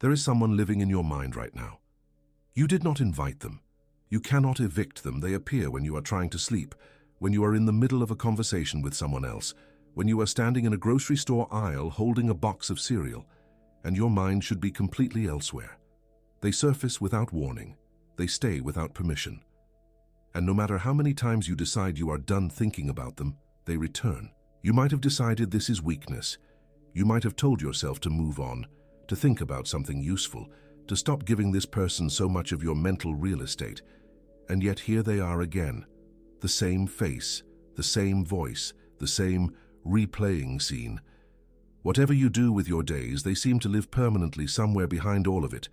There is someone living in your mind right now. You did not invite them. You cannot evict them. They appear when you are trying to sleep, when you are in the middle of a conversation with someone else, when you are standing in a grocery store aisle holding a box of cereal, and your mind should be completely elsewhere. They surface without warning. They stay without permission. And no matter how many times you decide you are done thinking about them, they return. You might have decided this is weakness. You might have told yourself to move on, to think about something useful, to stop giving this person so much of your mental real estate. And yet here they are again. The same face, the same voice, the same replaying scene. Whatever you do with your days, they seem to live permanently somewhere behind all of it,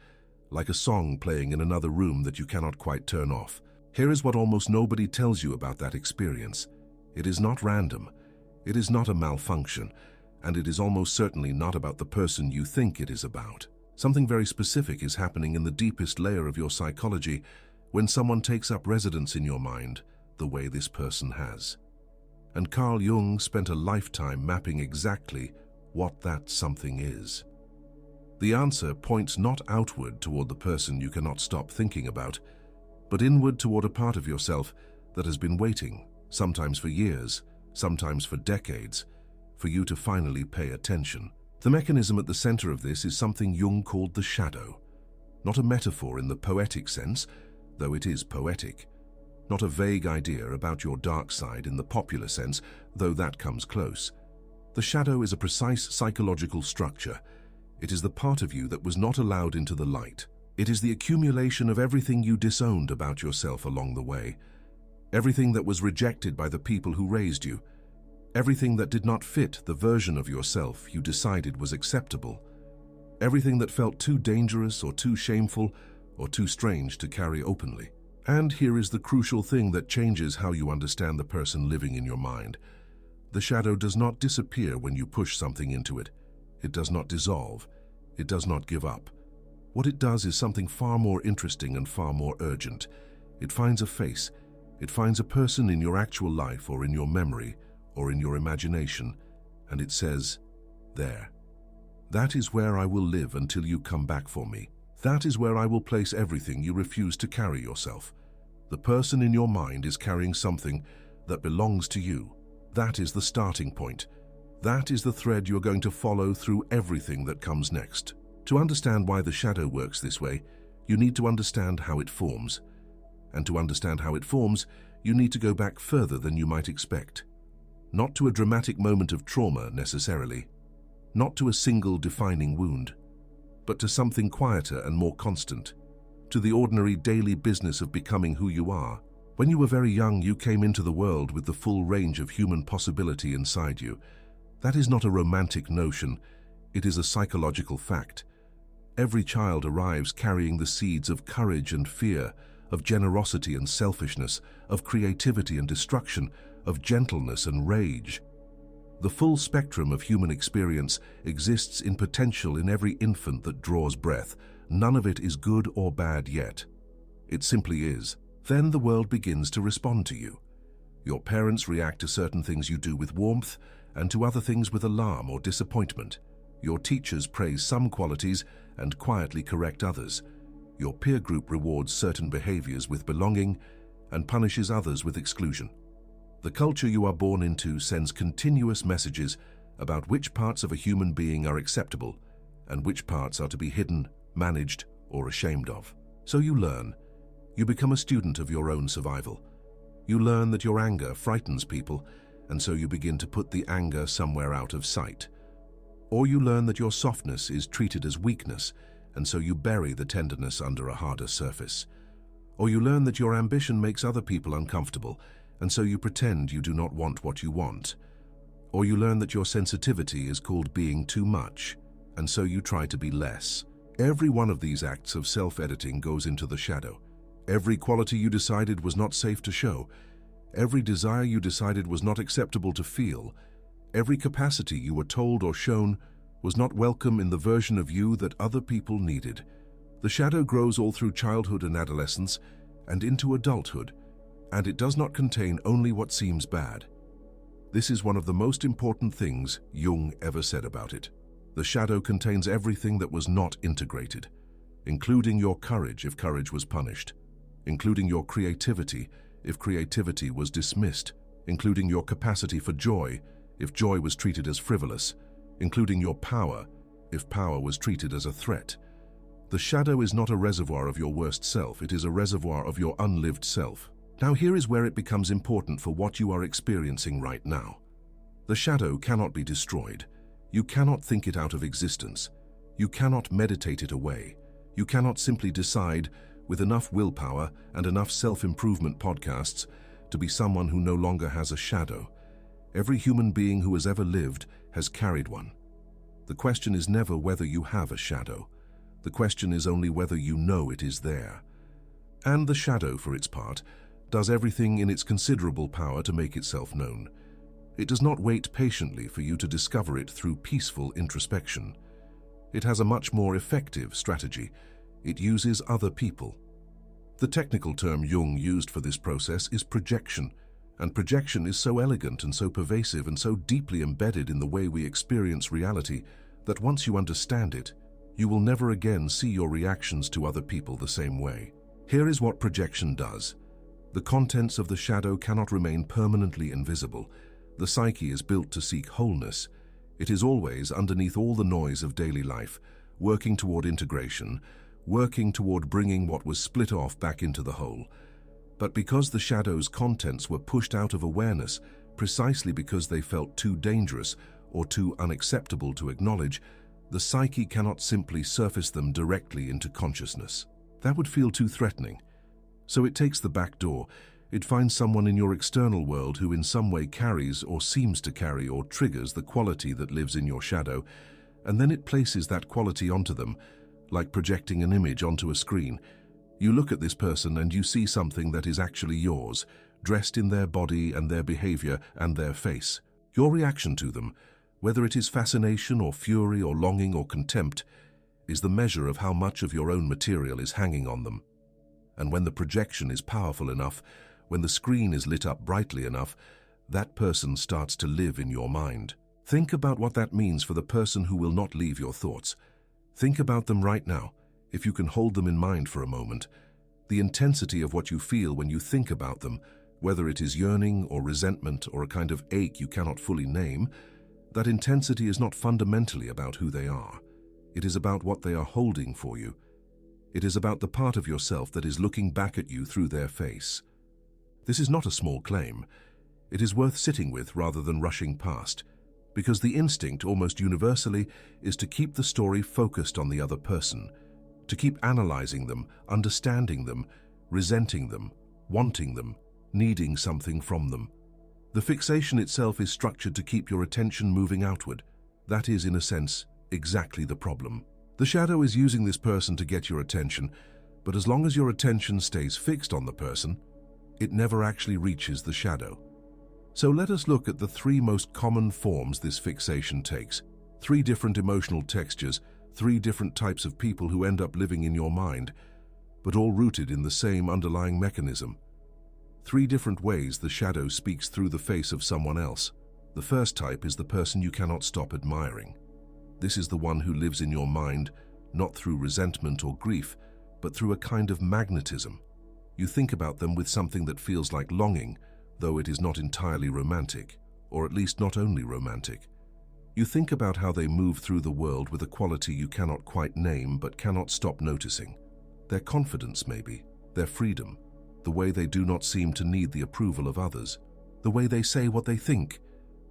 like a song playing in another room that you cannot quite turn off. Here is what almost nobody tells you about that experience. It is not random. It is not a malfunction. And it is almost certainly not about the person you think it is about. Something very specific is happening in the deepest layer of your psychology when someone takes up residence in your mind the way this person has. And Carl Jung spent a lifetime mapping exactly what that something is. The answer points not outward toward the person you cannot stop thinking about, but inward toward a part of yourself that has been waiting, sometimes for years, sometimes for decades, for you to finally pay attention. The mechanism at the center of this is something Jung called the shadow. Not a metaphor in the poetic sense, though it is poetic. Not a vague idea about your dark side in the popular sense, though that comes close. The shadow is a precise psychological structure. It is the part of you that was not allowed into the light. It is the accumulation of everything you disowned about yourself along the way. Everything that was rejected by the people who raised you. Everything that did not fit the version of yourself you decided was acceptable. Everything that felt too dangerous or too shameful or too strange to carry openly. And here is the crucial thing that changes how you understand the person living in your mind. The shadow does not disappear when you push something into it. It does not dissolve. It does not give up. What it does is something far more interesting and far more urgent. It finds a face. It finds a person in your actual life or in your memory or in your imagination, and it says, "There. That is where I will live until you come back for me. That is where I will place everything you refuse to carry yourself." The person in your mind is carrying something that belongs to you. That is the starting point. That is the thread you're going to follow through everything that comes next. To understand why the shadow works this way, you need to understand how it forms. And to understand how it forms, you need to go back further than you might expect. Not to a dramatic moment of trauma, necessarily. Not to a single defining wound. But to something quieter and more constant. To the ordinary daily business of becoming who you are. When you were very young, you came into the world with the full range of human possibility inside you. That is not a romantic notion. It is a psychological fact. Every child arrives carrying the seeds of courage and fear, of generosity and selfishness, of creativity and destruction, of gentleness and rage. The full spectrum of human experience exists in potential in every infant that draws breath. None of it is good or bad yet. It simply is. Then the world begins to respond to you. Your parents react to certain things you do with warmth and to other things with alarm or disappointment. Your teachers praise some qualities and quietly correct others. Your peer group rewards certain behaviors with belonging and punishes others with exclusion. The culture you are born into sends continuous messages about which parts of a human being are acceptable and which parts are to be hidden, managed, or ashamed of. So you learn. You become a student of your own survival. You learn that your anger frightens people, and so you begin to put the anger somewhere out of sight. Or you learn that your softness is treated as weakness, and so you bury the tenderness under a harder surface. Or you learn that your ambition makes other people uncomfortable, and so you pretend you do not want what you want. Or you learn that your sensitivity is called being too much, and so you try to be less. Every one of these acts of self-editing goes into the shadow. Every quality you decided was not safe to show, every desire you decided was not acceptable to feel, every capacity you were told or shown was not welcome in the version of you that other people needed. The shadow grows all through childhood and adolescence and into adulthood, and it does not contain only what seems bad. This is one of the most important things Jung ever said about it. The shadow contains everything that was not integrated, including your courage if courage was punished, including your creativity if creativity was dismissed, including your capacity for joy if joy was treated as frivolous, including your power if power was treated as a threat. The shadow is not a reservoir of your worst self, it is a reservoir of your unlived self. Now here is where it becomes important for what you are experiencing right now. The shadow cannot be destroyed. You cannot think it out of existence. You cannot meditate it away. You cannot simply decide, with enough willpower and enough self-improvement podcasts, to be someone who no longer has a shadow. Every human being who has ever lived has carried one. The question is never whether you have a shadow. The question is only whether you know it is there. And the shadow, for its part, does everything in its considerable power to make itself known. It does not wait patiently for you to discover it through peaceful introspection. It has a much more effective strategy. It uses other people. The technical term Jung used for this process is projection, and projection is so elegant and so pervasive and so deeply embedded in the way we experience reality that once you understand it, you will never again see your reactions to other people the same way. Here is what projection does. The contents of the shadow cannot remain permanently invisible. The psyche is built to seek wholeness. It is always underneath all the noise of daily life, working toward integration, working toward bringing what was split off back into the whole. But because the shadow's contents were pushed out of awareness, precisely because they felt too dangerous or too unacceptable to acknowledge, the psyche cannot simply surface them directly into consciousness. That would feel too threatening. So it takes the back door. It finds someone in your external world who in some way carries or seems to carry or triggers the quality that lives in your shadow, and then it places that quality onto them, like projecting an image onto a screen. You look at this person and you see something that is actually yours, dressed in their body and their behavior and their face. Your reaction to them, whether it is fascination or fury or longing or contempt, is the measure of how much of your own material is hanging on them. And when the projection is powerful enough, when the screen is lit up brightly enough, that person starts to live in your mind. Think about what that means for the person who will not leave your thoughts. Think about them right now, if you can hold them in mind for a moment. The intensity of what you feel when you think about them, whether it is yearning or resentment or a kind of ache you cannot fully name, that intensity is not fundamentally about who they are. It is about what they are holding for you. It is about the part of yourself that is looking back at you through their face. This is not a small claim. It is worth sitting with rather than rushing past, because the instinct, almost universally, is to keep the story focused on the other person, to keep analyzing them, understanding them, resenting them, wanting them, needing something from them. The fixation itself is structured to keep your attention moving outward. That is, in a sense, exactly the problem. The shadow is using this person to get your attention, but as long as your attention stays fixed on the person, it never actually reaches the shadow. So let us look at the three most common forms this fixation takes. 3 different emotional textures, 3 different types of people who end up living in your mind, but all rooted in the same underlying mechanism. 3 different ways the shadow speaks through the face of someone else. The first type is the person you cannot stop admiring. This is the one who lives in your mind, not through resentment or grief, but through a kind of magnetism. You think about them with something that feels like longing, though it is not entirely romantic, or at least not only romantic. You think about how they move through the world with a quality you cannot quite name but cannot stop noticing. Their confidence, maybe, their freedom, the way they do not seem to need the approval of others, the way they say what they think,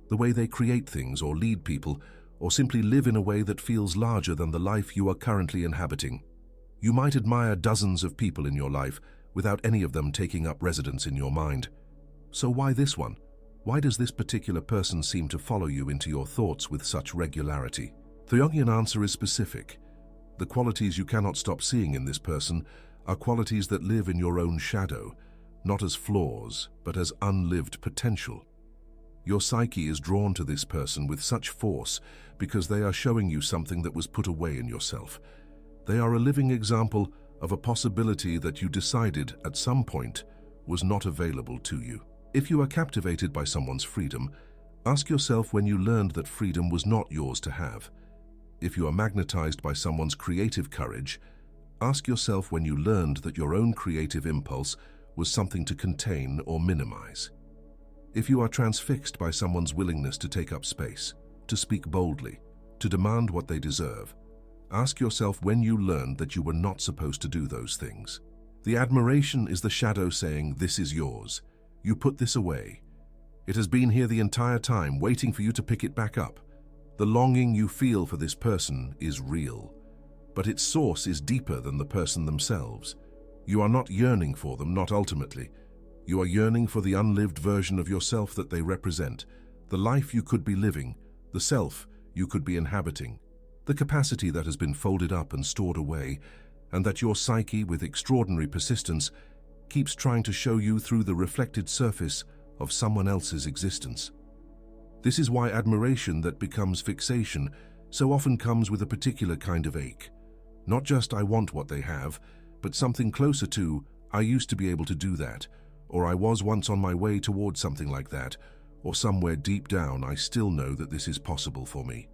the way they create things or lead people, or simply live in a way that feels larger than the life you are currently inhabiting. You might admire dozens of people in your life without any of them taking up residence in your mind. So why this one? Why does this particular person seem to follow you into your thoughts with such regularity? The Jungian answer is specific. The qualities you cannot stop seeing in this person are qualities that live in your own shadow, not as flaws, but as unlived potential. Your psyche is drawn to this person with such force because they are showing you something that was put away in yourself. They are a living example of a possibility that you decided at some point was not available to you. If you are captivated by someone's freedom, ask yourself when you learned that freedom was not yours to have. If you are magnetized by someone's creative courage, ask yourself when you learned that your own creative impulse was something to contain or minimize. If you are transfixed by someone's willingness to take up space, to speak boldly, to demand what they deserve, ask yourself when you learned that you were not supposed to do those things. The admiration is the shadow saying, "This is yours. You put this away. It has been here the entire time, waiting for you to pick it back up." The longing you feel for this person is real, but its source is deeper than the person themselves. You are not yearning for them, not ultimately. You are yearning for the unlived version of yourself that they represent, the life you could be living, the self you could be inhabiting, the capacity that has been folded up and stored away, and that your psyche, with extraordinary persistence, keeps trying to show you through the reflected surface of someone else's existence. This is why admiration that becomes fixation so often comes with a particular kind of ache. Not just "I want what they have," but something closer to "I used to be able to do that," or "I was once on my way towards something like that," or "somewhere deep down I still know that this is possible for me."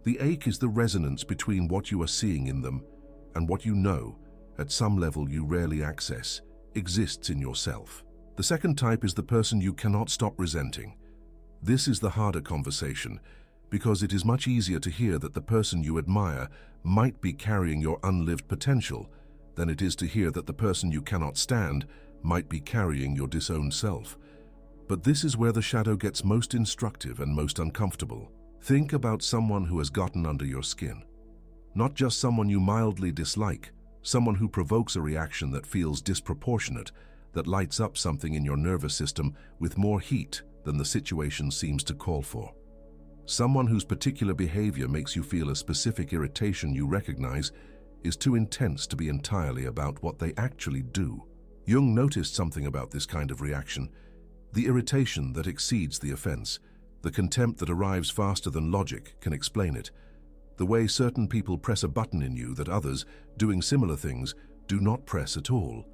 The ache is the resonance between what you are seeing in them and what you know, at some level you rarely access, exists in yourself. The second type is the person you cannot stop resenting. This is the harder conversation, because it is much easier to hear that the person you admire might be carrying your unlived potential than it is to hear that the person you cannot stand might be carrying your disowned self. But this is where the shadow gets most instructive and most uncomfortable. Think about someone who has gotten under your skin. Not just someone you mildly dislike, someone who provokes a reaction that feels disproportionate, that lights up something in your nervous system with more heat than the situation seems to call for. Someone whose particular behavior makes you feel a specific irritation you recognize is too intense to be entirely about what they actually do. Jung noticed something about this kind of reaction: the irritation that exceeds the offense, the contempt that arrives faster than logic can explain it, the way certain people press a button in you that others, doing similar things, do not press at all.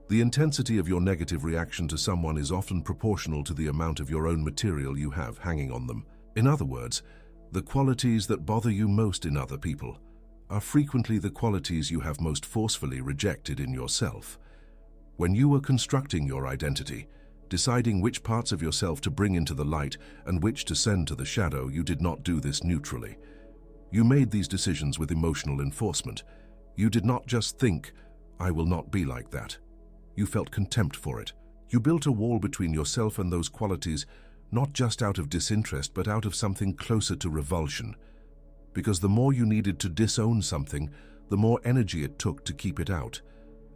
The intensity of your negative reaction to someone is often proportional to the amount of your own material you have hanging on them. In other words, the qualities that bother you most in other people are frequently the qualities you have most forcefully rejected in yourself. When you were constructing your identity, deciding which parts of yourself to bring into the light and which to send to the shadow, you did not do this neutrally. You made these decisions with emotional enforcement. You did not just think, "I will not be like that." You felt contempt for it. You built a wall between yourself and those qualities, not just out of disinterest, but out of something closer to revulsion. Because the more you needed to disown something, the more energy it took to keep it out.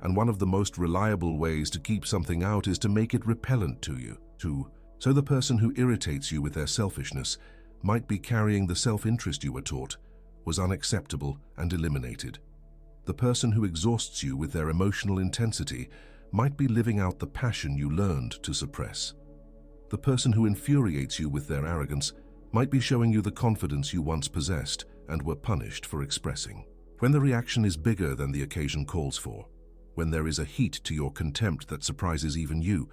And one of the most reliable ways to keep something out is to make it repellent to you, So the person who irritates you with their selfishness might be carrying the self-interest you were taught, was unacceptable and eliminated. The person who exhausts you with their emotional intensity might be living out the passion you learned to suppress. The person who infuriates you with their arrogance might be showing you the confidence you once possessed and were punished for expressing. When the reaction is bigger than the occasion calls for, when there is a heat to your contempt that surprises even you,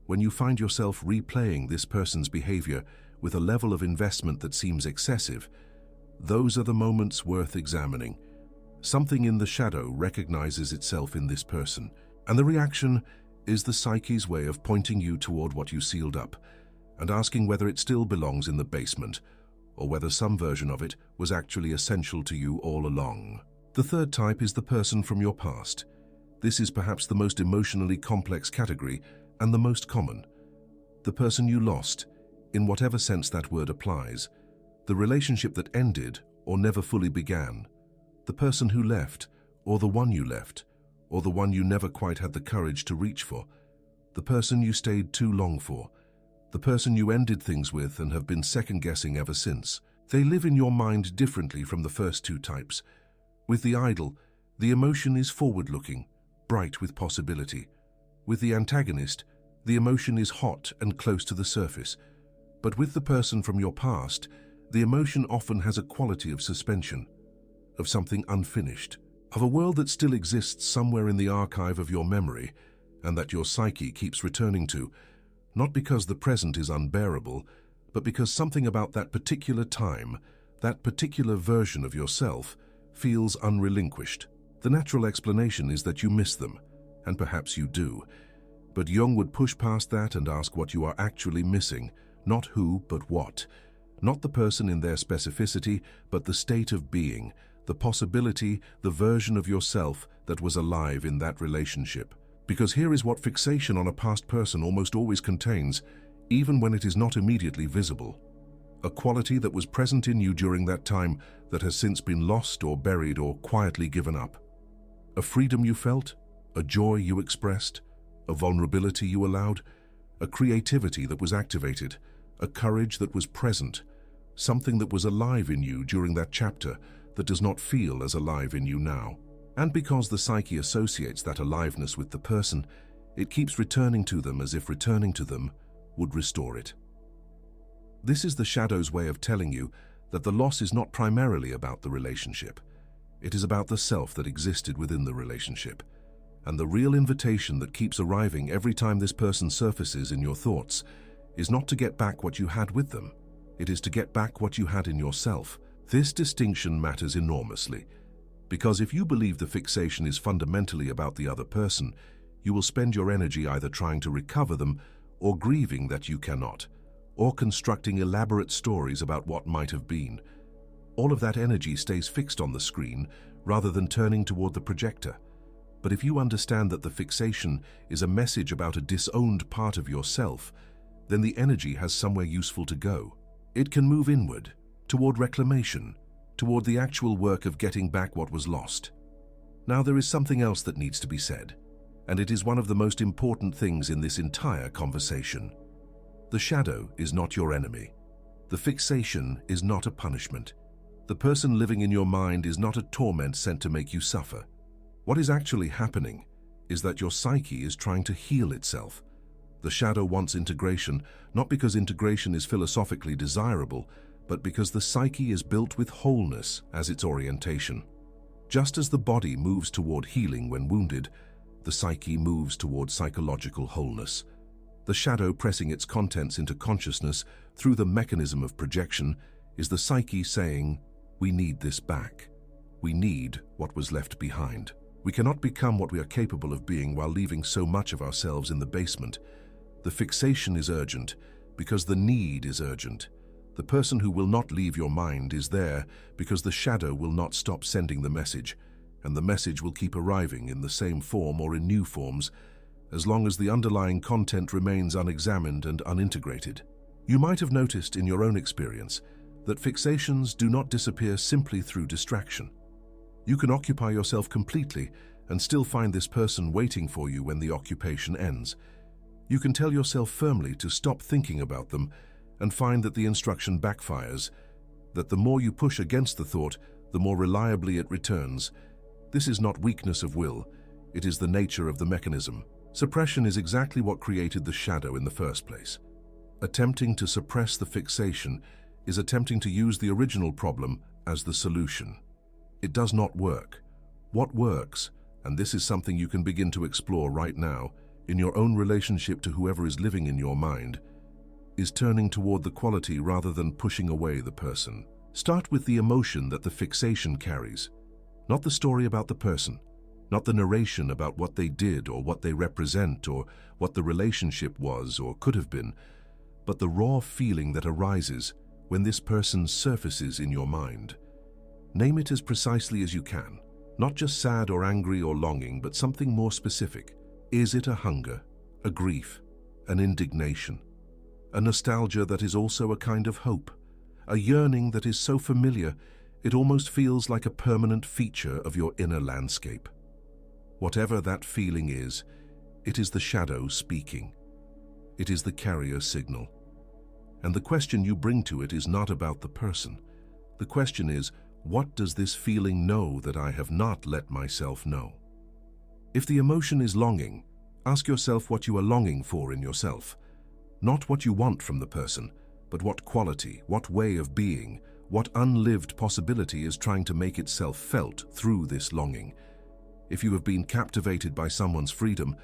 when you find yourself replaying this person's behavior with a level of investment that seems excessive, those are the moments worth examining. Something in the shadow recognizes itself in this person, and the reaction is the psyche's way of pointing you toward what you sealed up and asking whether it still belongs in the basement or whether some version of it was actually essential to you all along. The third type is the person from your past. This is perhaps the most emotionally complex category and the most common. The person you lost, in whatever sense that word applies, the relationship that ended or never fully began, the person who left, or the one you left, or the one you never quite had the courage to reach for, the person you stayed too long for, the person you ended things with and have been second-guessing ever since. They live in your mind differently from the first two types. With the idol, the emotion is forward-looking, bright with possibility. With the antagonist, the emotion is hot and close to the surface. But with the person from your past, the emotion often has a quality of suspension, of something unfinished, of a world that still exists somewhere in the archive of your memory and that your psyche keeps returning to, not because the present is unbearable, but because something about that particular time, That particular version of yourself feels unrelinquished. The natural explanation is that you miss them, and perhaps you do. But Jung would push past that and ask what you are actually missing, not who, but what. Not the person in their specificity, but the state of being, the possibility, the version of yourself that was alive in that relationship. Because here is what fixation on a past person almost always contains, even when it is not immediately visible. A quality that was present in you during that time that has since been lost or buried or quietly given up. A freedom you felt, a joy you expressed, a vulnerability you allowed, a creativity that was activated, a courage that was present, something that was alive in you during that chapter that does not feel as alive in you now. And because the psyche associates that aliveness with the person, it keeps returning to them as if returning to them would restore it. This is the shadow's way of telling you that the loss is not primarily about the relationship. It is about the self that existed within the relationship. And the real invitation that keeps arriving every time this person surfaces in your thoughts is not to get back what you had with them. It is to get back what you had in yourself. This distinction matters enormously, because if you believe the fixation is fundamentally about the other person, you will spend your energy either trying to recover them or grieving that you cannot, or constructing elaborate stories about what might have been. All of that energy stays fixed on the screen rather than turning toward the projector. But if you understand that the fixation is a message about a disowned part of yourself, then the energy has somewhere useful to go. It can move inward, toward reclamation, toward the actual work of getting back what was lost. Now there is something else that needs to be said, and it is one of the most important things in this entire conversation. The shadow is not your enemy. The fixation is not a punishment. The person living in your mind is not a torment sent to make you suffer. What is actually happening is that your psyche is trying to heal itself. The shadow wants integration, not because integration is philosophically desirable, but because the psyche is built with wholeness as its orientation. Just as the body moves toward healing when wounded, the psyche moves toward psychological wholeness. The shadow pressing its contents into consciousness through the mechanism of projection is the psyche saying, "We need this back. We need what was left behind. We cannot become what we are capable of being while leaving so much of ourselves in the basement." The fixation is urgent because the need is urgent. The person who will not leave your mind is there because the shadow will not stop sending the message, and the message will keep arriving in the same form or in new forms as long as the underlying content remains unexamined and unintegrated. You might have noticed in your own experience that fixations do not disappear simply through distraction. You can occupy yourself completely and still find this person waiting for you when the occupation ends. You can tell yourself firmly to stop thinking about them and find that the instruction backfires, that the more you push against the thought, the more reliably it returns. This is not weakness of will, it is the nature of the mechanism. Suppression is exactly what created the shadow in the first place. Attempting to suppress the fixation is attempting to use the original problem as the solution. It does not work. What works, and this is something you can begin to explore right now, in your own relationship to whoever is living in your mind, is turning toward the quality rather than pushing away the person. Start with the emotion that the fixation carries, not the story about the person, not the narration about what they did or what they represent or what the relationship was or could have been, but the raw feeling that arises when this person surfaces in your mind. Name it as precisely as you can, not just sad or angry or longing, but something more specific. Is it a hunger, a grief, an indignation? A nostalgia that is also a kind of hope, a yearning that is so familiar it almost feels like a permanent feature of your inner landscape. Whatever that feeling is, it is the shadow speaking. It is the carrier signal. And the question you bring to it is not about the person. The question is, what does this feeling know that I have not let myself know? If the emotion is longing, ask yourself what you are longing for in yourself. Not what you want from the person, but what quality, what way of being, what unlived possibility is trying to make itself felt through this longing. If you have been captivated by someone's freedom,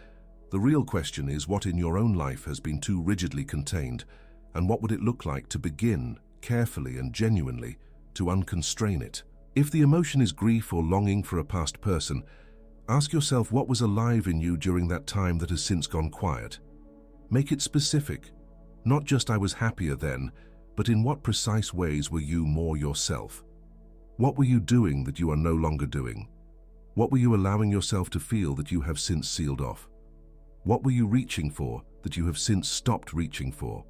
the real question is what in your own life has been too rigidly contained, and what would it look like to begin, carefully and genuinely, to unconstrain it. If the emotion is grief or longing for a past person, ask yourself what was alive in you during that time that has since gone quiet. Make it specific. Not just "I was happier then," but in what precise ways were you more yourself? What were you doing that you are no longer doing? What were you allowing yourself to feel that you have since sealed off? What were you reaching for that you have since stopped reaching for?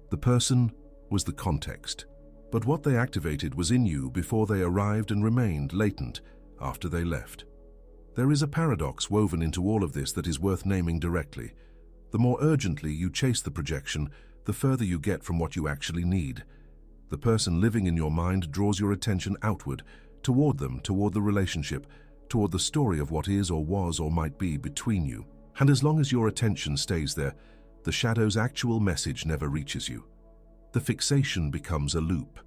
The person was the context, but what they activated was in you before they arrived and remained latent after they left. There is a paradox woven into all of this that is worth naming directly. The more urgently you chase the projection, the further you get from what you actually need. The person living in your mind draws your attention outward, toward them, toward the relationship, toward the story of what is or was or might be between you. And as long as your attention stays there, the shadow's actual message never reaches you. The fixation becomes a loop.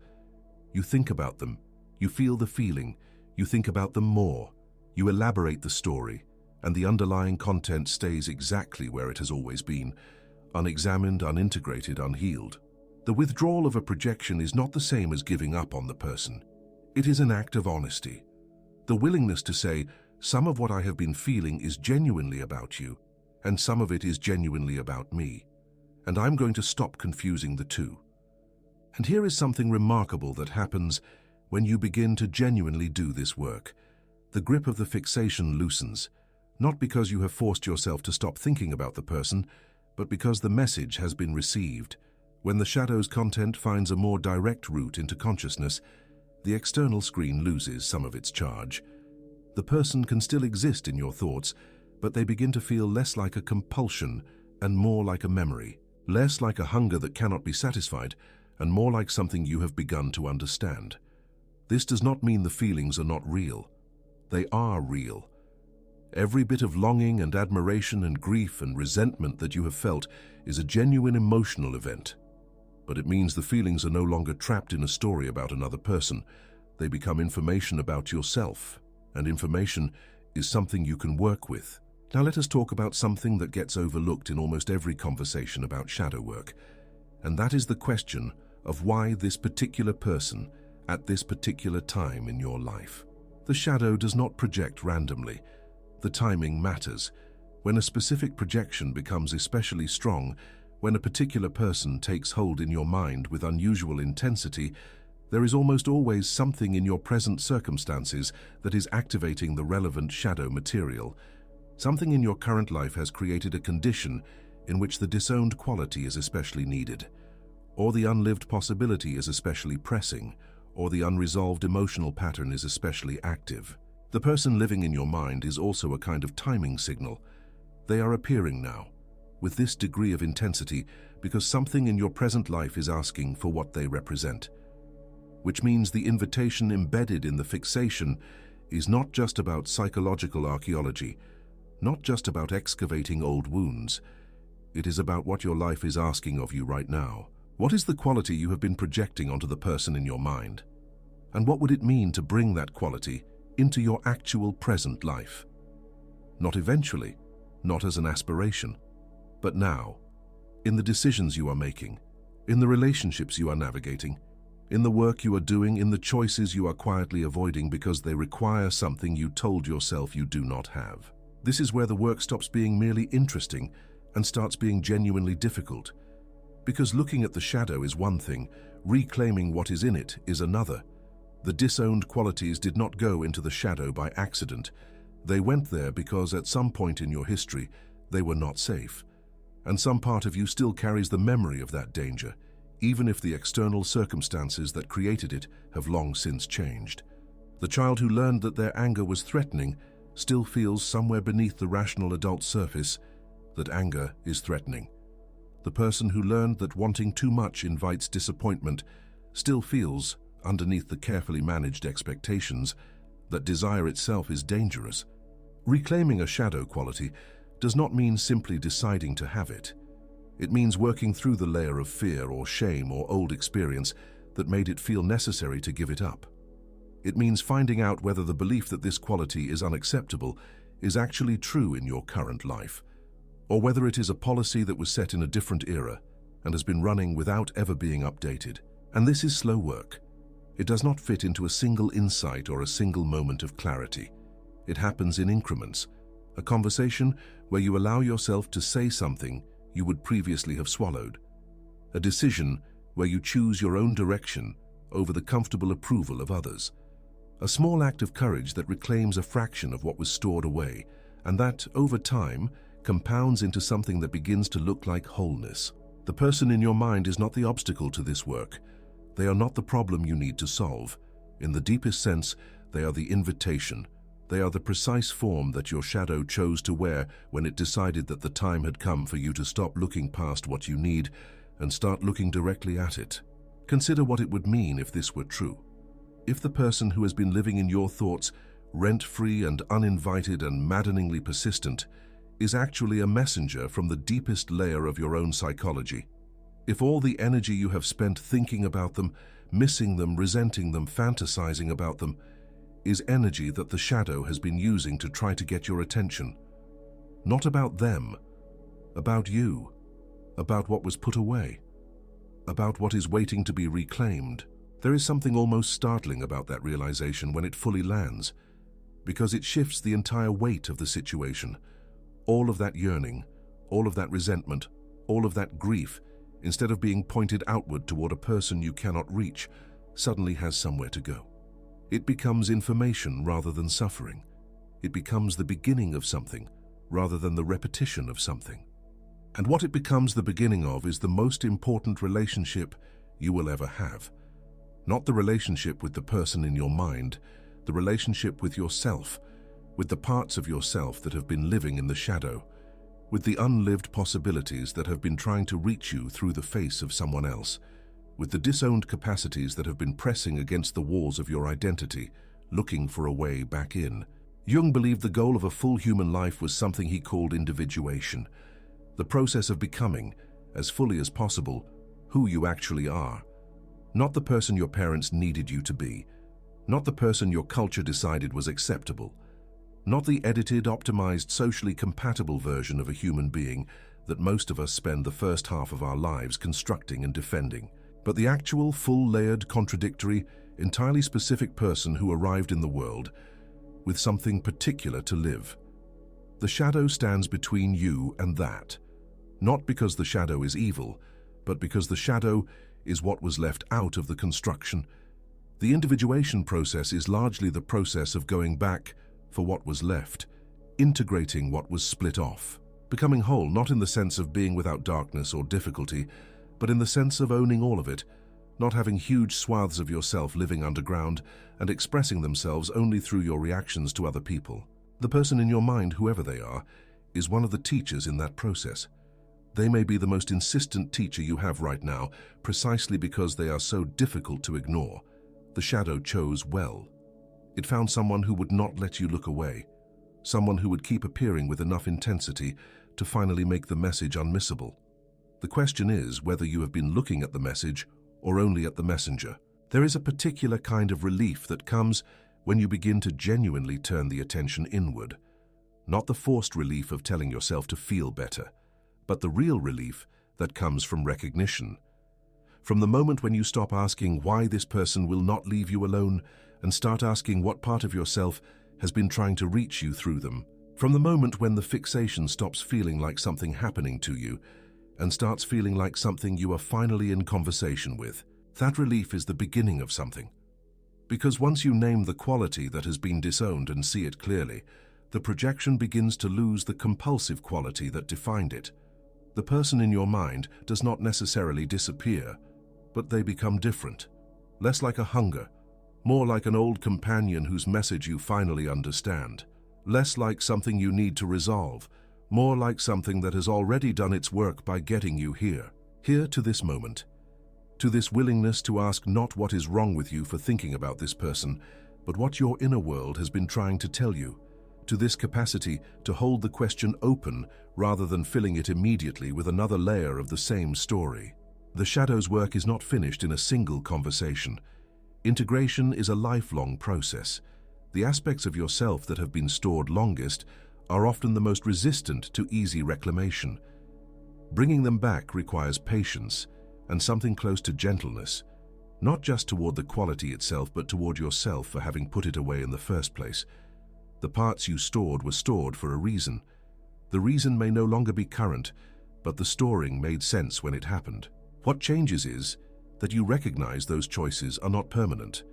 You think about them, you feel the feeling, you think about them more, you elaborate the story, and the underlying content stays exactly where it has always been, unexamined, unintegrated, unhealed. The withdrawal of a projection is not the same as giving up on the person. It is an act of honesty. The willingness to say, some of what I have been feeling is genuinely about you, and some of it is genuinely about me, and I'm going to stop confusing the two. And here is something remarkable that happens when you begin to genuinely do this work. The grip of the fixation loosens, not because you have forced yourself to stop thinking about the person, but because the message has been received. When the shadow's content finds a more direct route into consciousness, the external screen loses some of its charge. The person can still exist in your thoughts, but they begin to feel less like a compulsion and more like a memory, less like a hunger that cannot be satisfied, and more like something you have begun to understand. This does not mean the feelings are not real. They are real. Every bit of longing and admiration and grief and resentment that you have felt is a genuine emotional event. But it means the feelings are no longer trapped in a story about another person. They become information about yourself, and information is something you can work with. Now let us talk about something that gets overlooked in almost every conversation about shadow work, and that is the question of why this particular person at this particular time in your life. The shadow does not project randomly. The timing matters. When a specific projection becomes especially strong, when a particular person takes hold in your mind with unusual intensity, there is almost always something in your present circumstances that is activating the relevant shadow material. Something in your current life has created a condition in which the disowned quality is especially needed, or the unlived possibility is especially pressing, or the unresolved emotional pattern is especially active. The person living in your mind is also a kind of timing signal. They are appearing now, with this degree of intensity, because something in your present life is asking for what they represent. Which means the invitation embedded in the fixation is not just about psychological archaeology, not just about excavating old wounds. It is about what your life is asking of you right now. What is the quality you have been projecting onto the person in your mind? And what would it mean to bring that quality into your actual present life? Not eventually, not as an aspiration, but now, in the decisions you are making, in the relationships you are navigating, in the work you are doing, in the choices you are quietly avoiding because they require something you told yourself you do not have. This is where the work stops being merely interesting and starts being genuinely difficult. Because looking at the shadow is one thing, reclaiming what is in it is another. The disowned qualities did not go into the shadow by accident. They went there because at some point in your history, they were not safe. And some part of you still carries the memory of that danger, even if the external circumstances that created it have long since changed. The child who learned that their anger was threatening still feels somewhere beneath the rational adult surface that anger is threatening. The person who learned that wanting too much invites disappointment still feels, underneath the carefully managed expectations, that desire itself is dangerous. Reclaiming a shadow quality does not mean simply deciding to have it. It means working through the layer of fear or shame or old experience that made it feel necessary to give it up. It means finding out whether the belief that this quality is unacceptable is actually true in your current life, or whether it is a policy that was set in a different era and has been running without ever being updated. And this is slow work. It does not fit into a single insight or a single moment of clarity. It happens in increments, a conversation where you allow yourself to say something you would previously have swallowed, a decision where you choose your own direction over the comfortable approval of others, a small act of courage that reclaims a fraction of what was stored away, and that, over time, compounds into something that begins to look like wholeness. The person in your mind is not the obstacle to this work. They are not the problem you need to solve. In the deepest sense, they are the invitation. They are the precise form that your shadow chose to wear when it decided that the time had come for you to stop looking past what you need and start looking directly at it. Consider what it would mean if this were true. If the person who has been living in your thoughts, rent-free and uninvited and maddeningly persistent, is actually a messenger from the deepest layer of your own psychology. If all the energy you have spent thinking about them, missing them, resenting them, fantasizing about them, is energy that the shadow has been using to try to get your attention. Not about them, about you, about what was put away, about what is waiting to be reclaimed. There is something almost startling about that realization when it fully lands, because it shifts the entire weight of the situation. All of that yearning, all of that resentment, all of that grief, instead of being pointed outward toward a person you cannot reach, suddenly has somewhere to go. It becomes information rather than suffering. It becomes the beginning of something rather than the repetition of something. And what it becomes the beginning of is the most important relationship you will ever have. Not the relationship with the person in your mind, the relationship with yourself, with the parts of yourself that have been living in the shadow, with the unlived possibilities that have been trying to reach you through the face of someone else, with the disowned capacities that have been pressing against the walls of your identity, looking for a way back in. Jung believed the goal of a full human life was something he called individuation, the process of becoming, as fully as possible, who you actually are. Not the person your parents needed you to be, not the person your culture decided was acceptable, not the edited, optimized, socially compatible version of a human being that most of us spend the first half of our lives constructing and defending, but the actual, full-layered, contradictory, entirely specific person who arrived in the world with something particular to live. The shadow stands between you and that, not because the shadow is evil, but because the shadow is what was left out of the construction. The individuation process is largely the process of going back for what was left, integrating what was split off, becoming whole, not in the sense of being without darkness or difficulty, but in the sense of owning all of it, not having huge swaths of yourself living underground and expressing themselves only through your reactions to other people. The person in your mind, whoever they are, is one of the teachers in that process. They may be the most insistent teacher you have right now, precisely because they are so difficult to ignore. The shadow chose well. It found someone who would not let you look away, someone who would keep appearing with enough intensity to finally make the message unmissable. The question is whether you have been looking at the message or only at the messenger. There is a particular kind of relief that comes when you begin to genuinely turn the attention inward. Not the forced relief of telling yourself to feel better, but the real relief that comes from recognition. From the moment when you stop asking why this person will not leave you alone and start asking what part of yourself has been trying to reach you through them. From the moment when the fixation stops feeling like something happening to you and starts feeling like something you are finally in conversation with. That relief is the beginning of something. Because once you name the quality that has been disowned and see it clearly, the projection begins to lose the compulsive quality that defined it. The person in your mind does not necessarily disappear, but they become different. Less like a hunger, more like an old companion whose message you finally understand. Less like something you need to resolve, more like something that has already done its work by getting you here to this moment, to this willingness to ask not what is wrong with you for thinking about this person, but what your inner world has been trying to tell you, to this capacity to hold the question open rather than filling it immediately with another layer of the same story. The shadow's work is not finished in a single conversation. Integration is a lifelong process. The aspects of yourself that have been stored longest are often the most resistant to easy reclamation. Bringing them back requires patience and something close to gentleness. Not just toward the quality itself, but toward yourself for having put it away in the first place. The parts you stored were stored for a reason. The reason may no longer be current, but the storing made sense when it happened. What changes is that you recognize those choices are not permanent.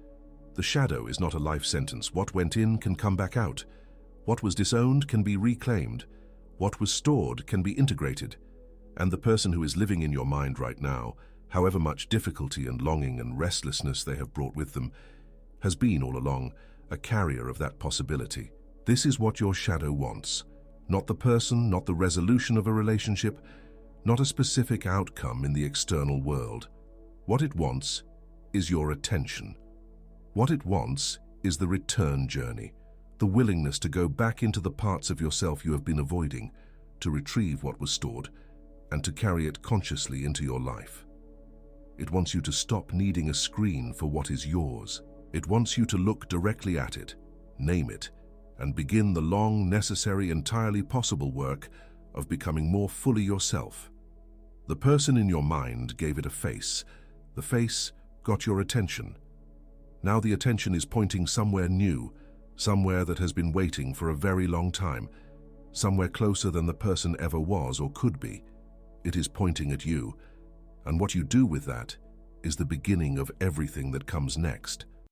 The shadow is not a life sentence. What went in can come back out. What was disowned can be reclaimed. What was stored can be integrated. And the person who is living in your mind right now, however much difficulty and longing and restlessness they have brought with them, has been all along a carrier of that possibility. This is what your shadow wants. Not the person, not the resolution of a relationship, not a specific outcome in the external world. What it wants is your attention. What it wants is the return journey, the willingness to go back into the parts of yourself you have been avoiding, to retrieve what was stored, and to carry it consciously into your life. It wants you to stop needing a screen for what is yours. It wants you to look directly at it, name it, and begin the long, necessary, entirely possible work of becoming more fully yourself. The person in your mind gave it a face. The face got your attention. Now the attention is pointing somewhere new, somewhere that has been waiting for a very long time, somewhere closer than the person ever was or could be. It is pointing at you, and what you do with that is the beginning of everything that comes next.